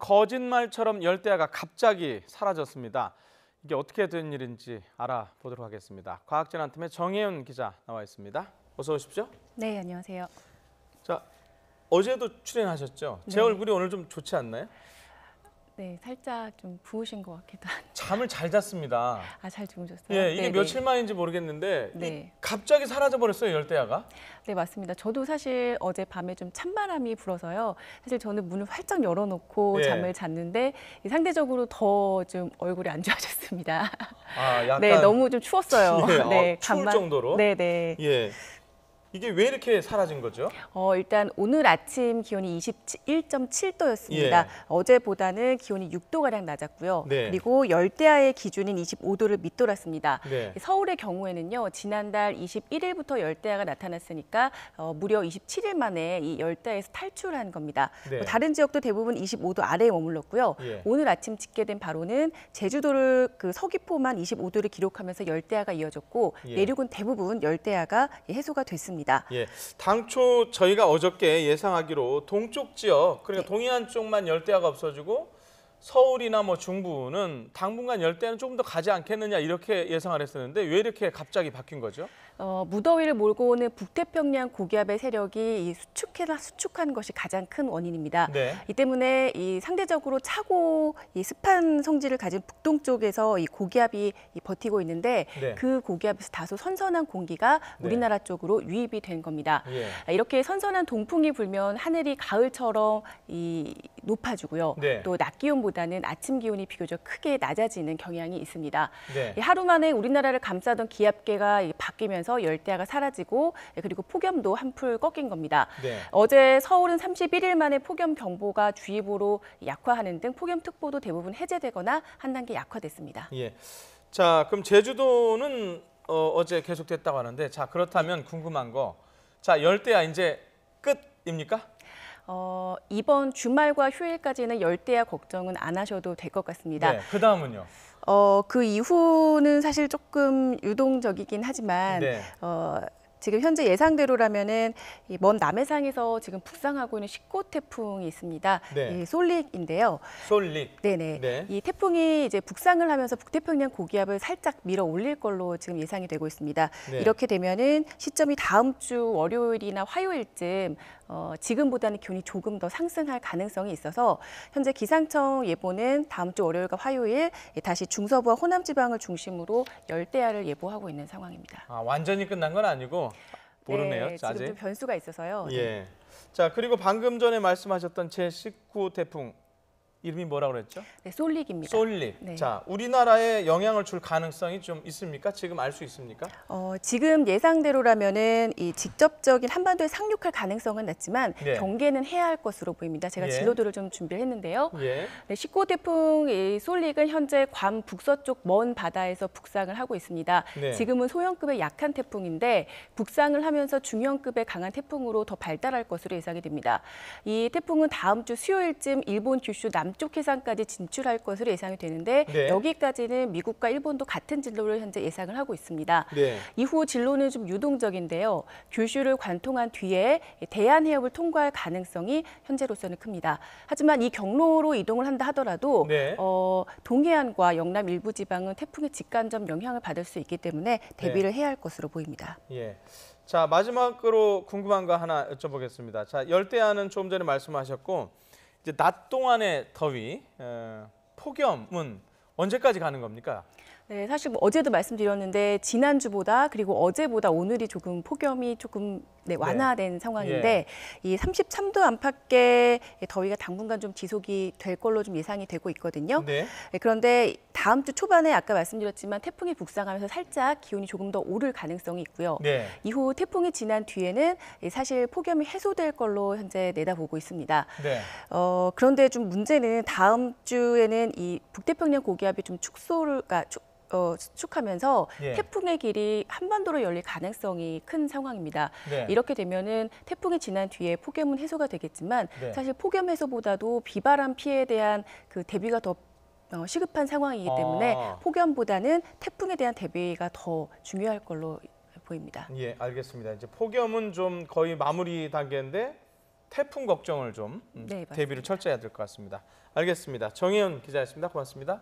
거짓말처럼 열대야가 갑자기 사라졌습니다. 이게 어떻게 된 일인지 알아보도록 하겠습니다. 과학재난팀의 정혜윤 기자 나와 있습니다. 어서 오십시오. 네, 안녕하세요. 자, 어제도 출연하셨죠? 제 네. 얼굴이 오늘 좀 좋지 않나요? 네, 살짝 좀 부으신 것 같기도 한데. 잠을 잘 잤습니다. 아, 잘 주무셨어요? 예, 이게 네, 며칠 만인지 모르겠는데 네. 갑자기 사라져 버렸어요, 열대야가. 네, 맞습니다. 저도 사실 어제 밤에 좀 찬바람이 불어서요. 사실 저는 문을 활짝 열어놓고 예. 잠을 잤는데 상대적으로 더 좀 얼굴이 안 좋아졌습니다. 아, 약간 네, 너무 좀 추웠어요. 예, 네, 추울 정도로. 네, 네. 예. 이게 왜 이렇게 사라진 거죠? 일단 오늘 아침 기온이 21.7도였습니다. 예. 어제보다는 기온이 6도가량 낮았고요. 네. 그리고 열대야의 기준인 25도를 밑돌았습니다. 네. 서울의 경우에는요, 지난달 21일부터 열대야가 나타났으니까 무려 27일 만에 이 열대야에서 탈출한 겁니다. 네. 다른 지역도 대부분 25도 아래에 머물렀고요. 예. 오늘 아침 집계된 바로는 제주도를 서귀포만 25도를 기록하면서 열대야가 이어졌고 예. 내륙은 대부분 열대야가 해소가 됐습니다. 예, 당초 저희가 어저께 예상하기로 동쪽 지역, 그러니까 네. 동해안 쪽만 열대야가 없어지고 서울이나 뭐 중부는 당분간 열대야는 조금 더 가지 않겠느냐 이렇게 예상을 했었는데 왜 이렇게 갑자기 바뀐 거죠? 무더위를 몰고 오는 북태평양 고기압의 세력이 수축한 것이 가장 큰 원인입니다. 네. 이 때문에 상대적으로 차고 습한 성질을 가진 북동쪽에서 이 고기압이 버티고 있는데 네. 그 고기압에서 다소 선선한 공기가 네. 우리나라 쪽으로 유입이 된 겁니다. 예. 이렇게 선선한 동풍이 불면 하늘이 가을처럼 높아지고요. 네. 또 낮 기온보다는 아침 기온이 비교적 크게 낮아지는 경향이 있습니다. 네. 하루 만에 우리나라를 감싸던 기압계가 바뀌면서 열대야가 사라지고 그리고 폭염도 한풀 꺾인 겁니다. 네. 어제 서울은 31일 만에 폭염 경보가 주의보로 약화하는 등 폭염특보도 대부분 해제되거나 한 단계 약화됐습니다. 예. 자, 그럼 제주도는 어제 계속됐다고 하는데, 자, 그렇다면 궁금한 거, 자, 열대야 이제 끝입니까? 이번 주말과 휴일까지는 열대야 걱정은 안 하셔도 될 것 같습니다. 네. 그 다음은요? 그 이후는 사실 조금 유동적이긴 하지만 네. 지금 현재 예상대로라면은 먼 남해상에서 지금 북상하고 있는 19호 태풍이 있습니다. 네. 이 솔릭인데요. 솔릭. 네네. 네. 이 태풍이 이제 북상을 하면서 북태평양 고기압을 살짝 밀어 올릴 걸로 지금 예상이 되고 있습니다. 네. 이렇게 되면은 시점이 다음 주 월요일이나 화요일쯤 지금보다는 기온이 조금 더 상승할 가능성이 있어서 현재 기상청 예보는 다음 주 월요일과 화요일 다시 중서부와 호남 지방을 중심으로 열대야를 예보하고 있는 상황입니다. 아, 완전히 끝난 건 아니고 모르네요. 네, 지금 좀 변수가 있어서요. 예. 자, 그리고 방금 전에 말씀하셨던 제19 태풍 이름이 뭐라고 그랬죠? 네, 솔릭입니다. 솔릭. 네. 자, 우리나라에 영향을 줄 가능성이 좀 있습니까? 지금 알 수 있습니까? 지금 예상대로라면은 이 직접적인 한반도에 상륙할 가능성은 낮지만 네. 경계는 해야 할 것으로 보입니다. 제가 예. 진로도를 좀 준비를 했는데요. 예. 네, 19호 태풍 이 솔릭은 현재 괌 북서쪽 먼 바다에서 북상을 하고 있습니다. 네. 지금은 소형급의 약한 태풍인데 북상을 하면서 중형급의 강한 태풍으로 더 발달할 것으로 예상이 됩니다. 이 태풍은 다음 주 수요일쯤 일본 규슈 남쪽 해상까지 진출할 것으로 예상이 되는데 네. 여기까지는 미국과 일본도 같은 진로를 현재 예상을 하고 있습니다. 네. 이후 진로는 좀 유동적인데요. 규슈를 관통한 뒤에 대한해협을 통과할 가능성이 현재로서는 큽니다. 하지만 이 경로로 이동을 한다 하더라도 네. 동해안과 영남 일부 지방은 태풍의 직간접 영향을 받을 수 있기 때문에 대비를 해야 할 것으로 보입니다. 예. 자, 마지막으로 궁금한 거 하나 여쭤보겠습니다. 자, 열대야는 조금 전에 말씀하셨고 이제 낮 동안의 더위, 폭염은 언제까지 가는 겁니까? 네, 사실 어제도 말씀드렸는데 지난주보다 그리고 어제보다 오늘이 조금 폭염이 조금 완화된 상황인데 이 33도 안팎의 더위가 당분간 좀 지속이 될 걸로 좀 예상이 되고 있거든요. 네. 그런데 다음 주 초반에 아까 말씀드렸지만 태풍이 북상하면서 살짝 기온이 조금 더 오를 가능성이 있고요. 네. 이후 태풍이 지난 뒤에는 사실 폭염이 해소될 걸로 현재 내다보고 있습니다. 네. 그런데 좀 문제는 다음 주에는 이 북태평양 고기압이 좀 수축하면서 예. 태풍의 길이 한반도로 열릴 가능성이 큰 상황입니다. 네. 이렇게 되면은 태풍이 지난 뒤에 폭염은 해소가 되겠지만 네. 사실 폭염 해소보다도 비바람 피해에 대한 그 대비가 더 시급한 상황이기 때문에 폭염보다는 태풍에 대한 대비가 더 중요할 걸로 보입니다. 예, 알겠습니다. 이제 폭염은 좀 거의 마무리 단계인데 태풍 걱정을 좀 네, 맞습니다. 대비를 철저히 해야 될 것 같습니다. 알겠습니다. 정혜연 기자였습니다. 고맙습니다.